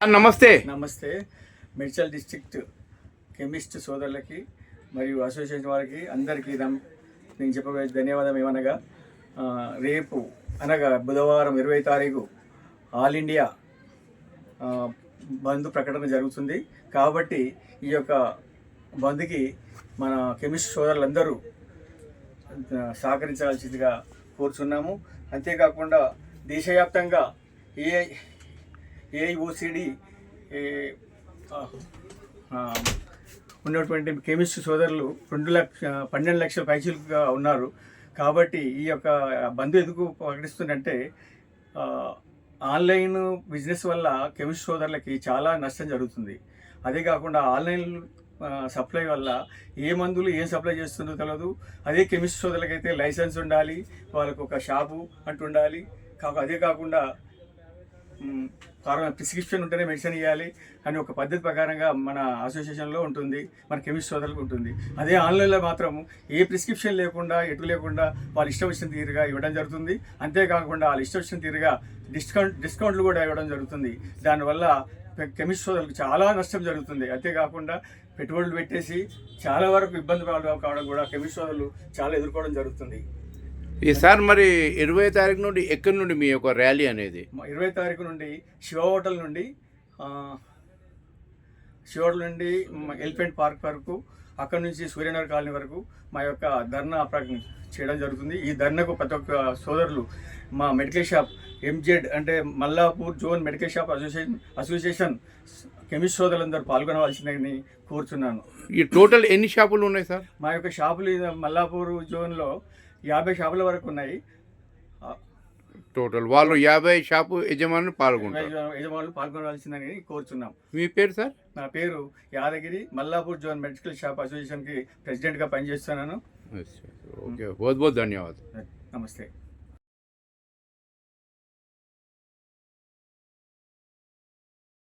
నమస్తే. నమస్తే. Medchal district chemist సోదరులకి మరియు అసోసియేషన్ వారికి అందరికీ నేను చెప్పబోయే ధన్యవాదం ఏమనగా, రేపు అనగా బుధవారం 20 తారీఖు ఆల్ ఇండియా బంద్ ప్రకటన జరుగుతుంది. కాబట్టి ఈ యొక్క బంద్కి మన కెమిస్ట్ సోదరులందరూ సహకరించాల్సిందిగా కోరుచున్నాము. అంతేకాకుండా దేశవ్యాప్తంగా ఏఐఓసిడి ఉన్నటువంటి కెమిస్ట్ సోదరులు 12 లక్షల పైచీలుగా ఉన్నారు. కాబట్టి ఈ యొక్క బంద్ ఎందుకు ప్రకటిస్తుందంటే, ఆన్లైన్ బిజినెస్ వల్ల కెమిస్ట్ సోదరులకి చాలా నష్టం జరుగుతుంది. అదే కాకుండా ఆన్లైన్ సప్లై వల్ల ఏ మందులు ఏం సప్లై చేస్తుందో తెలియదు. అదే కెమిస్ట్ సోదరులకైతే లైసెన్స్ ఉండాలి, వాళ్ళకు ఒక షాపు అంటూ ఉండాలి. అదే కాకుండా ప్రిస్క్రిప్షన్ ఉంటేనే మెడిసిన్ ఇవ్వాలి అని ఒక పద్ధతి ప్రకారంగా మన అసోసియేషన్లో ఉంటుంది, మన కెమిస్ట్ సోదరులకు ఉంటుంది. అదే ఆన్లైన్లో మాత్రం ఏ ప్రిస్క్రిప్షన్ లేకుండా, ఎటు లేకుండా వాళ్ళు ఇష్టం వచ్చిన తీరుగా ఇవ్వడం జరుగుతుంది. అంతేకాకుండా వాళ్ళు ఇష్టం వచ్చిన తీరుగా డిస్కౌంట్లు కూడా ఇవ్వడం జరుగుతుంది. దానివల్ల కెమిస్ట్ సోదరులకు చాలా నష్టం జరుగుతుంది. అంతేకాకుండా పెట్టుబడులు పెట్టేసి చాలా వరకు ఇబ్బంది కావడం కూడా కెమిస్ట్ సోదరులు చాలా ఎదుర్కోవడం జరుగుతుంది. ఈసారి మరి 20 తారీఖు నుండి ఎక్కడి నుండి మీ యొక్క ర్యాలీ అనేది? 20 తారీఖు నుండి శివ హోటల్ నుండి ఎలిఫెంట్ పార్క్ వరకు, అక్కడ నుంచి సూర్యనగర్ కాలనీ వరకు మా యొక్క ధర్నా చేయడం జరుగుతుంది. ఈ ధర్నాకు ప్రతి ఒక్క సోదరులు మా మెడికల్ షాప్ ఎంజెడ్ అంటే Mallapur zone medical shop association chemist సోదరులందరూ పాల్గొనవలసిందని కోరుచున్నాను. ఈ టోటల్ ఎన్ని షాపులు ఉన్నాయి సార్? మా యొక్క షాపులు మల్లాపూర్ జోన్లో 50 షాపుల వరకు ఉన్నాయి. టోటల్ వాళ్ళు 50 షాపు యజమానులు పాల్గొనవలసిందని కోరుచున్నాం. మీ పేరు సార్? నా పేరు Yadagiri, Mallapur zone medical shop అసోసియేషన్కి ప్రెసిడెంట్గా పనిచేస్తున్నాను. ఓకే, बहुत बहुत धन्यवाद. నమస్తే.